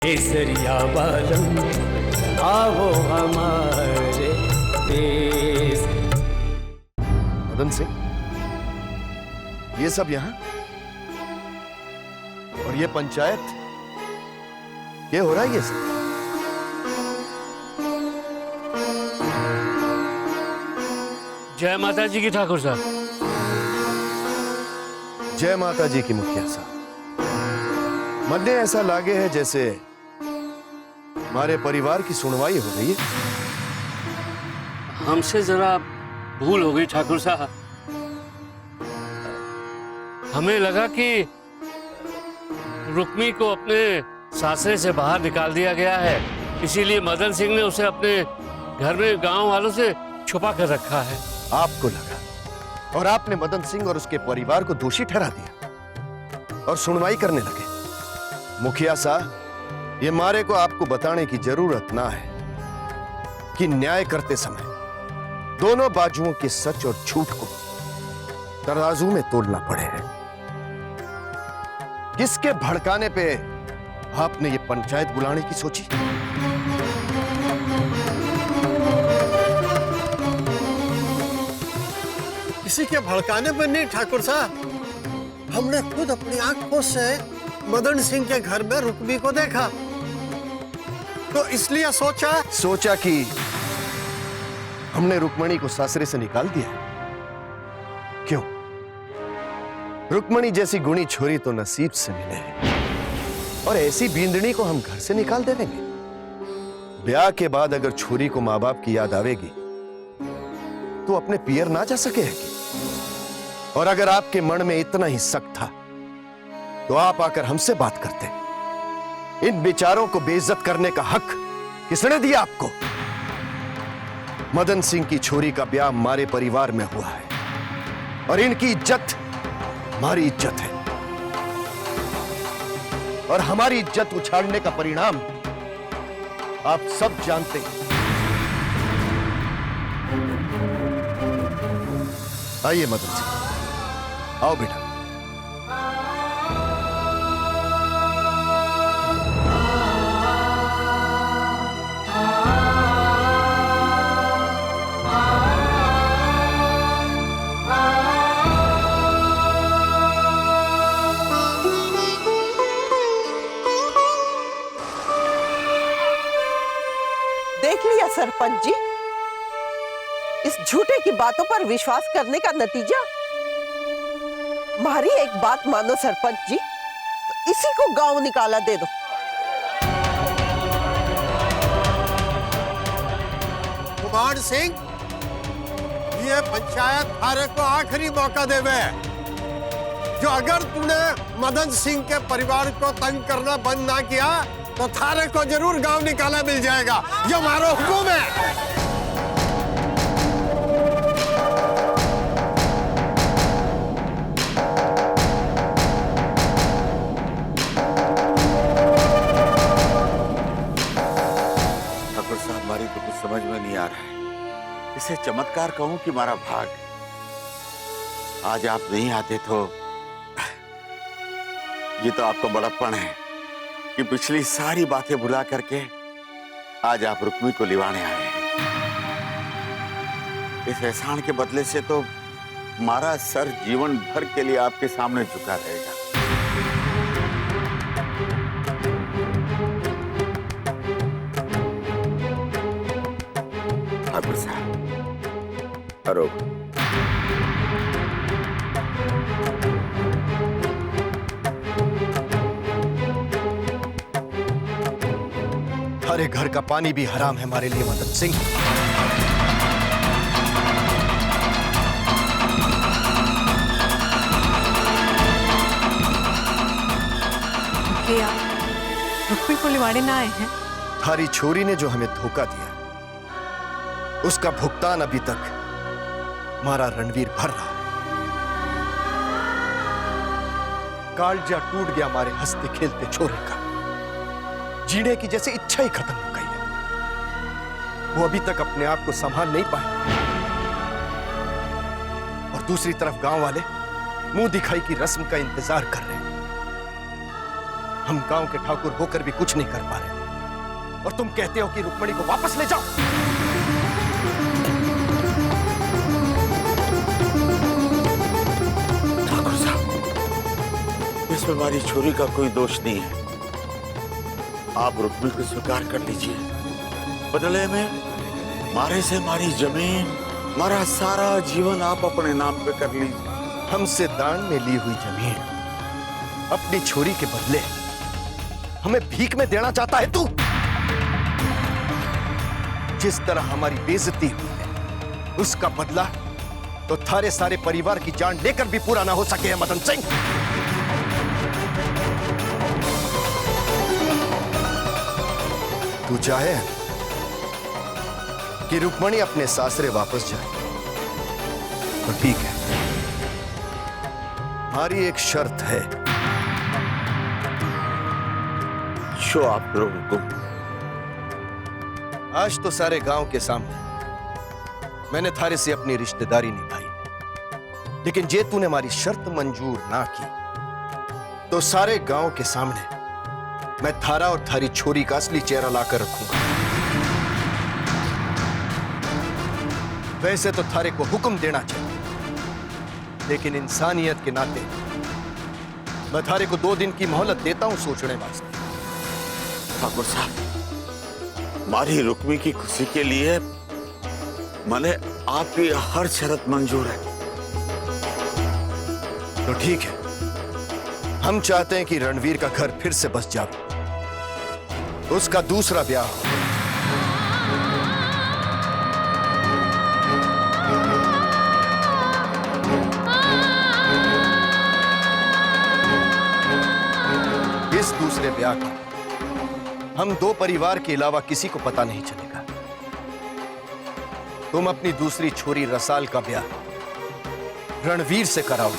केसरिया बालम आओ हमारे देश। मदन सिंह, ये सब यहां और ये पंचायत, ये हो रहा है ये सब? जय माता जी की ठाकुर साहब। जय माता जी की मुखिया साहब। मन ने ऐसा लागे है जैसे हमारे परिवार की सुनवाई हो रही है। हमसे जरा भूल हो गई ठाकुर साहब। हमें लगा कि रुक्मी को अपने सासरे से बाहर निकाल दिया गया है, इसीलिए मदन सिंह ने उसे अपने घर में गांव वालों से छुपा कर रखा है। आपको लगा और आपने मदन सिंह और उसके परिवार को दोषी ठहरा दिया और सुनवाई करने लगे। मुखिया साहब, ये मारे को आपको बताने की जरूरत ना है कि न्याय करते समय दोनों बाजुओं के सच और झूठ को तराजू में तोलना पड़ेगा। किसके भड़काने पे आपने ये पंचायत बुलाने की सोची? किसी के भड़काने पर नहीं ठाकुर साहब, हमने खुद अपनी आंखों से मदन सिंह के घर में रुक्मी को देखा, तो इसलिए सोचा कि हमने रुक्मणी को सासरे से निकाल दिया। क्यों? रुक्मणी जैसी गुणी छोरी तो नसीब से मिले है और ऐसी बींदनी को हम घर से निकाल देंगे? ब्याह के बाद अगर छोरी को माँ बाप की याद आवेगी तो अपने पियर ना जा सकेगी। और अगर आपके मन में इतना ही शक था तो आप आकर हमसे बात करते। इन बेचारों को बेइज्जत करने का हक किसने दिया आपको? मदन सिंह की छोरी का ब्याह हमारे परिवार में हुआ है और इनकी इज्जत हमारी इज्जत है और हमारी इज्जत उछालने का परिणाम आप सब जानते हैं। आइए मदन सिंह, आओ बेटा। देख लिया सरपंच जी, इस झूठे की बातों पर विश्वास करने का नतीजा। हमारी एक बात मानो सरपंच जी, तो इसी को गांव निकाला दे दो। कुमार सिंह, ये पंचायत थारे को आखिरी मौका देवे, जो अगर तूने मदन सिंह के परिवार को तंग करना बंद ना किया तो थारे को जरूर गांव निकाला मिल जाएगा। ये हमारा हुक्म है। ठाकुर साहब, हमारी तो कुछ समझ में नहीं आ रहा है। इसे चमत्कार कहूं कि हमारा भाग। आज आप नहीं आते तो ये तो आपका बड़प्पन है कि पिछली सारी बातें भुला करके आज आप रुक्मी को लिवाने आए हैं। इस एहसान के बदले से तो हमारा सर जीवन भर के लिए आपके सामने झुका रहेगा। ठाकुर साहब, अरो हरे घर का पानी भी हराम है हमारे लिए मदन सिंह। रुक्मी को लिवाड़े ना आए हैं? थारी छोरी ने जो हमें धोखा दिया उसका भुगतान अभी तक हमारा रणवीर भर रहा है। कालजा टूट गया हमारे हंसते खेलते छोरे का। जीने की जैसे इच्छा ही खत्म हो गई है। वो अभी तक अपने आप को संभाल नहीं पाए और दूसरी तरफ गांव वाले मुंह दिखाई की रस्म का इंतजार कर रहे हैं। हम गांव के ठाकुर होकर भी कुछ नहीं कर पा रहे, और तुम कहते हो कि रुक्मणी को वापस ले जाओ। ठाकुर साहब, इसमें हमारी छोरी का कोई दोष नहीं है। आप रुक्मी को स्वीकार कर लीजिए, बदले में मारे से हमारी जमीन, हमारा सारा जीवन आप अपने नाम पे कर लीजिए। हमसे दान में ली हुई जमीन अपनी छोरी के बदले हमें भीख में देना चाहता है तू? जिस तरह हमारी बेइज्जती हुई है, उसका बदला तो थारे सारे परिवार की जान लेकर भी पूरा ना हो सके है मदन सिंह। तू चाहे कि रुक्मणी अपने सासरे वापस जाए तो ठीक है, हमारी एक शर्त है। शो आप हुकुम। आज तो सारे गांव के सामने मैंने थारे से अपनी रिश्तेदारी निभाई, लेकिन जे तूने हमारी शर्त मंजूर ना की तो सारे गांव के सामने मैं थारा और थारी छोरी का असली चेहरा लाकर रखूंगा। वैसे तो थारे को हुक्म देना चाहिए, लेकिन इंसानियत के नाते मैं थारे को 2 दिन की मोहलत देता हूं सोचने वास्ते। ठाकुर साहब, हमारी रुक्मी की खुशी के लिए मैंने आपकी हर शर्त मंजूर है। तो ठीक है, हम चाहते हैं कि रणवीर का घर फिर से बस जाए, उसका दूसरा ब्याह हो। इस दूसरे ब्याह का हम 2 परिवार के अलावा किसी को पता नहीं चलेगा। तुम अपनी दूसरी छोरी रसाल का ब्याह रणवीर से कराओ।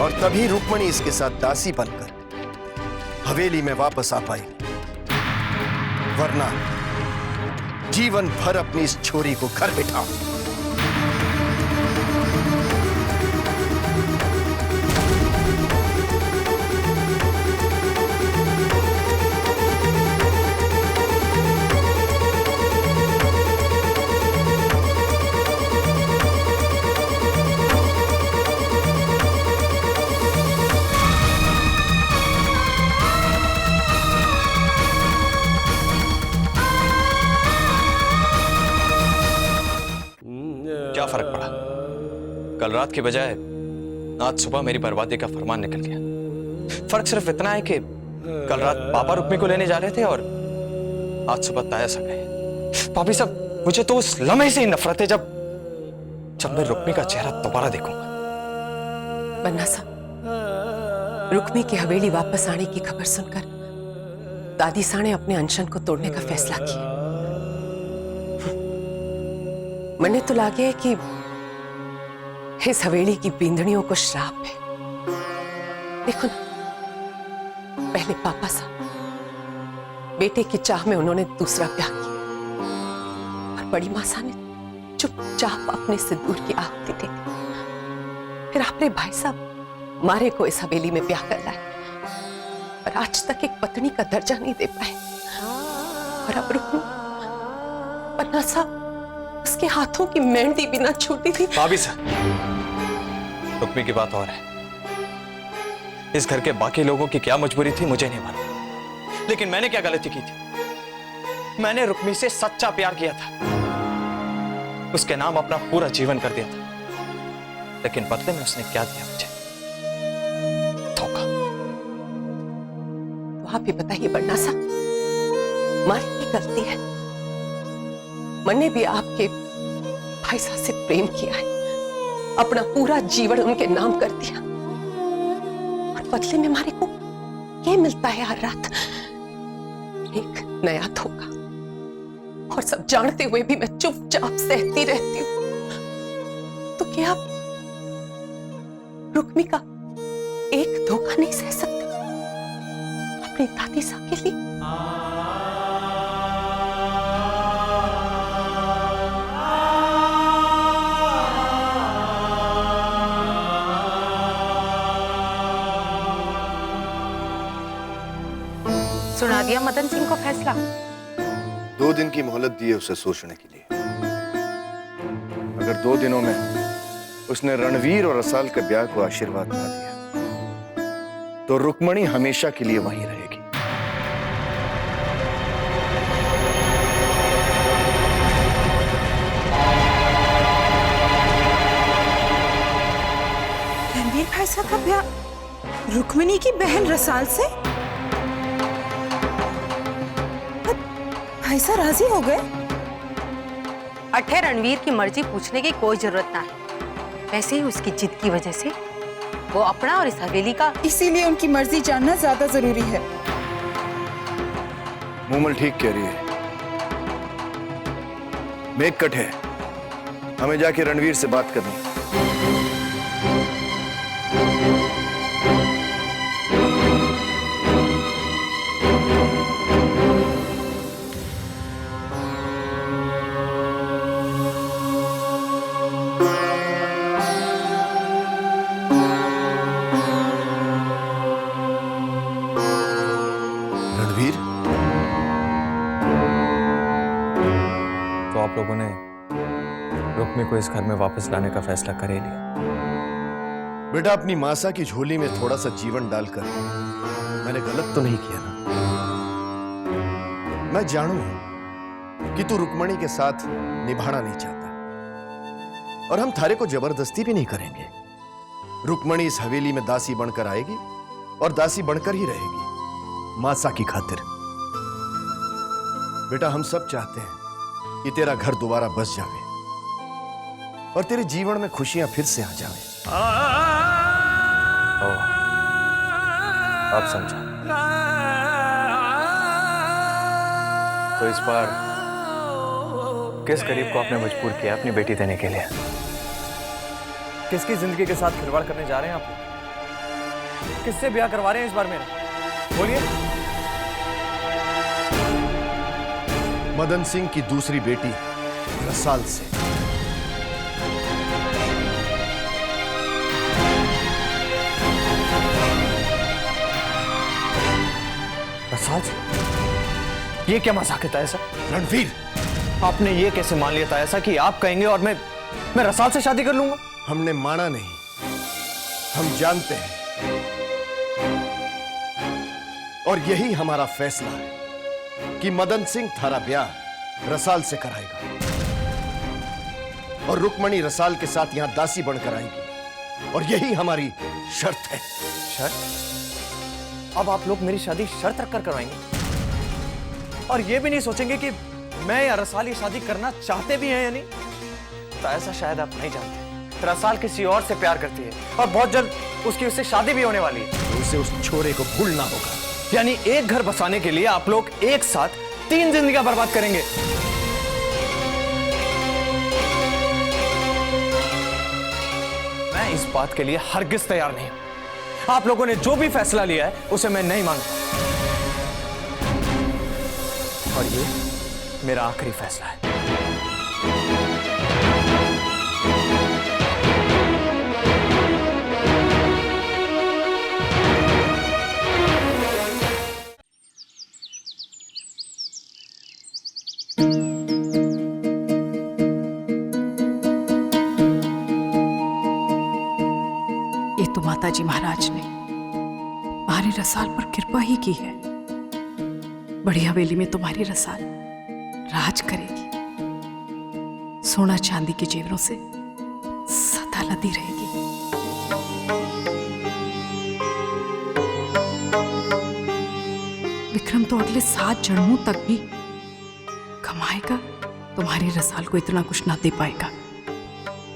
और तभी रुक्मणी इसके साथ दासी बनकर हवेली में वापस आ पाएगी, वरना जीवन भर अपनी इस छोरी को घर बिठाओ। क्या फर्क पड़ा? कल रात के बजाय आज सुबह मेरी बर्बादी का फरमान निकल गया। फर्क सिर्फ इतना है कि कल रात पापा रुक्मी को लेने जा रहे थे और आज सुबह ताया सा गए। पापी साहब, मुझे तो उस लम्हे से ही नफरत है जब मैं रुक्मी का चेहरा दोबारा देखूंगा। बन्ना साहब, रुक्मी की हवेली वापस आने की खबर सुनकर दादी सा ने अपने अनशन को तोड़ने का फैसला किया। मने तो लागे कि इस हवेली की बींदड़ियों को श्राप है। देखो ना, पहले पापा सा बेटे की चाह में उन्होंने दूसरा ब्याह किया और बड़ी मां सा ने चुपचाप अपने सिंदूर की आहुति दे दी। फिर आपने भाई साहब मारे को इस हवेली में ब्याह कर लाए और आज तक एक पत्नी का दर्जा नहीं दे पाए। और अब रुक्मी, पन्ना साहब, उसके हाथों की मेहंदी भी ना छूटी थी। भाभी साहब, रुक्मी की बात और है। इस घर के बाकी लोगों की क्या मजबूरी थी मुझे नहीं मालूम, लेकिन मैंने क्या गलती की थी? मैंने रुक्मी से सच्चा प्यार किया था, उसके नाम अपना पूरा जीवन कर दिया था, लेकिन बदले में उसने क्या दिया मुझे? धोखा। तो आप ही बताइए बन्ना साहब, हमारी की गलती है? मैंने भी आपके भाई साहब से प्रेम किया है, अपना पूरा जीवन उनके नाम कर दिया, और बदले में हमारे को ये मिलता है हर रात, एक नया धोखा। और सब जानते हुए भी मैं चुपचाप सहती रहती हूँ। तो क्या आप रुक्मी का एक धोखा नहीं सह सकते? अपनी दादी सा के लिए। सुना दिया मदन सिंह को फैसला? 2 दिन की मोहलत दी है उसे सोचने के लिए। अगर 2 दिनों में उसने रणवीर और रसाल के ब्याह को आशीर्वाद ना दिया तो रुक्मणी हमेशा के लिए वहीं रहेगी। रणवीर भाई साहब का ब्याह रुक्मिणी की बहन रसाल से? भाई साहब राजी हो गए? अठे रणवीर की मर्जी पूछने की कोई जरूरत ना है। वैसे ही उसकी जिद की वजह से वो अपना और इस हवेली का, इसीलिए उनकी मर्जी जानना ज्यादा जरूरी है। मूमल ठीक कह रही है। मेघ कट है, हमें जाके रणवीर से बात करनी है। रणवीर, तो आप लोगों ने रुक्मी को इस घर में वापस लाने का फैसला कर ही लिया? बेटा, अपनी मासा की झोली में थोड़ा सा जीवन डालकर मैंने गलत तो नहीं किया ना? मैं जानू कि तू रुक्मणी के साथ निभाना नहीं चाहता और हम थारे को जबरदस्ती भी नहीं करेंगे। रुक्मणी इस हवेली में दासी बनकर आएगी और दासी बनकर ही रहेगी, मासा की खातिर। बेटा, हम सब चाहते हैं कि तेरा घर दोबारा बस जावे और तेरे जीवन में खुशियां फिर से आ जावे। आप समझा। तो इस बार किस गरीब को आपने मजबूर किया अपनी बेटी देने के लिए? किसकी जिंदगी के साथ खिलवाड़ करने जा रहे हैं आप लोग? किससे ब्याह करवा रहे हैं इस बार मेरा? बोलिए। मदन सिंह की दूसरी बेटी रसाल से। रसाल से? ये क्या मजाक है ऐसा? रणवीर, आपने ये कैसे मान लिया था ऐसा कि आप कहेंगे और मैं रसाल से शादी कर लूंगा? हमने माना नहीं, हम जानते हैं और यही हमारा फैसला है कि मदन सिंह थारा ब्याह रसाल से कराएगा और रुक्मणी रसाल के साथ यहां दासी बनकर आएगी और यही हमारी शर्त है। शर्त? अब आप लोग मेरी शादी शर्त रखकर करवाएंगे और ये भी नहीं सोचेंगे कि मैं या रसाल ये शादी करना चाहते भी हैं या नहीं? तो ऐसा शायद आप नहीं जानते। रसाल किसी और से प्यार करती है और बहुत जल्द उसकी उससे शादी भी होने वाली है। तो उसे उस छोरे को भूलना होगा। यानी एक घर बसाने के लिए आप लोग एक साथ 3 जिंदगियां बर्बाद करेंगे। मैं इस बात के लिए हरगिज तैयार नहीं हूं। आप लोगों ने जो भी फैसला लिया है उसे मैं नहीं मानता और ये मेरा आखिरी फैसला है। ये तो माताजी महाराज ने हमारी रसाल पर कृपा ही की है। बड़ी हवेली में तुम्हारी रसाल राज करेगी, सोना चांदी के जेवरों से सदा लदी रहेगी। विक्रम तो अगले 7 जन्मों तक भी कमाएगा, तुम्हारी रसाल को इतना कुछ ना दे पाएगा।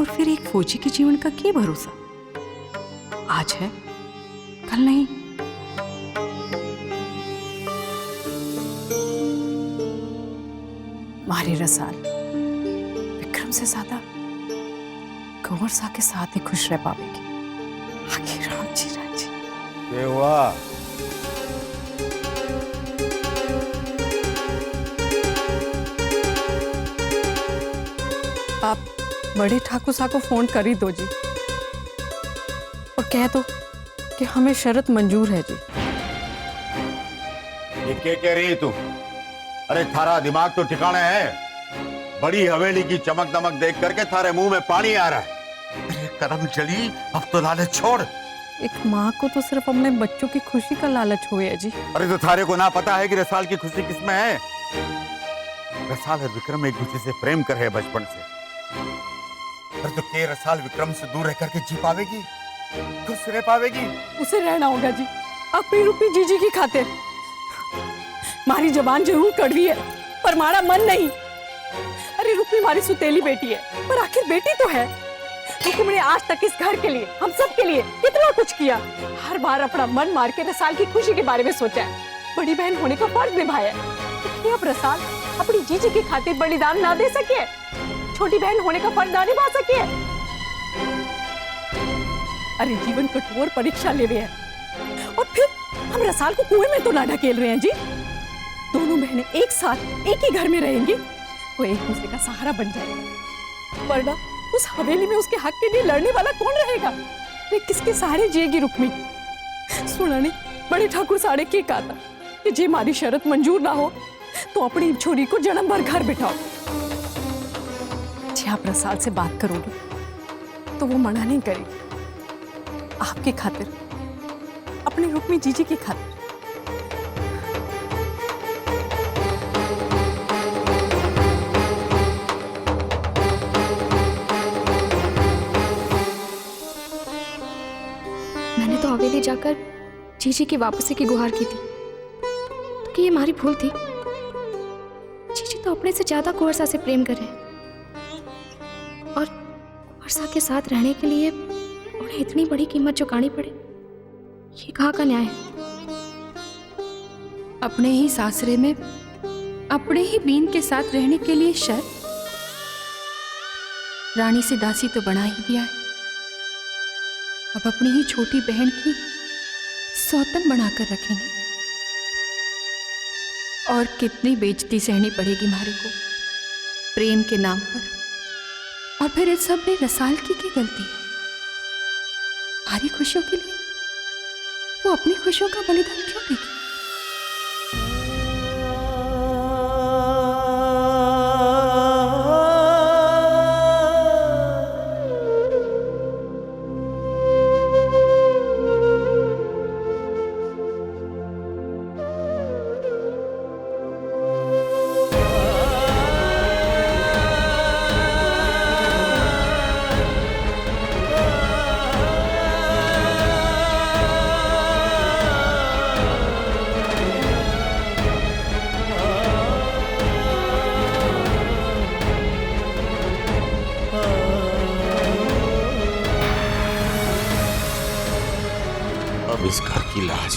और फिर एक फौजी के जीवन का क्या भरोसा? आज है कल नहीं। हमारी रसाल विक्रम से ज्यादा कंवर सा के साथ ही खुश रह पाएगी। आगे राम जी राजी। ये हुआ आप बड़े ठाकुर साहब को फोन कर ही दो जी, और कह दो कि हमें शर्त मंजूर है जी। ये क्या कह रही है तू? अरे थारा दिमाग तो ठिकाने है। बड़ी हवेली की चमक दमक देख करके थारे मुंह में पानी आ रहा है। अरे करम चली, अब तो लालच छोड़। एक माँ को तो सिर्फ अपने बच्चों की खुशी का लालच हुआ है जी। अरे तो थारे को ना पता है कि रसाल की खुशी किसमें है? रसाल और विक्रम एक दूसरे से प्रेम कर है बचपन से। अरे तो के रसाल विक्रम से दूर रह करके जी पावेगी, खुश रह पावेगी? उसे रहना होगा जी, अपनी रूपी जीजी की खातिर। मारी जबान जरूर कड़वी है, पर मारा मन नहीं। अरे रुक्मी हमारी सुतेली बेटी है, पर आखिर बेटी तो है। रुक्मी ने आज तक इस घर के लिए, हम सब के लिए कितना कुछ किया। हर बार अपना मन मार के रसाल की खुशी के बारे में सोचा है, बड़ी बहन होने का फर्ज निभाया है। तो अब रसाल अपनी जीजी की खातिर बलिदान ना दे सके, छोटी बहन होने का फर्ज ना निभा सके। अरे जीवन कठोर परीक्षा ले रहे हैं, और फिर हम रसाल को कुएं में तो ना ढकेल रहे हैं जी। दोनों बहनें एक साथ एक ही घर में रहेंगी तो एक दूसरे का सहारा बन जाएगा, वरना उस हवेली में उसके हक के लिए लड़ने वाला कौन रहेगा? वे किसके सहारे जिएगी रुक्मी? सुना नहीं, बड़े ठाकुर साड़े के कहा था कि जे हमारी शर्त मंजूर ना हो तो अपनी छोरी को जन्म भर घर बिठाओ। जी आप रसाल से बात करोगे तो वो मना नहीं करेगी, आपकी खातिर, अपनी रुक्मी जीजी की खातिर। मैंने तो हवेली जाकर जीजी की वापसी की गुहार की थी, तो कि ये हमारी भूल थी। जीजी तो अपने से ज्यादा कुंवरसा से प्रेम करे, और कुंवरसा के साथ रहने के लिए उन्हें इतनी बड़ी कीमत चुकानी पड़े, ये कहाँ का न्याय है? अपने ही सासरे में अपने ही बीन के साथ रहने के लिए शर्त? रानी से दासी तो बना ही दिया है, अब अपनी ही छोटी बहन की सौतन बनाकर रखेंगे। और कितनी बेइज्जती सहनी पड़ेगी हमारे को प्रेम के नाम पर। और फिर इस सब में रसाल की क्या गलती है? हमारी खुशियों के लिए वो अपनी खुशियों का बलिदान क्यों देगी? अब इस घर की लाज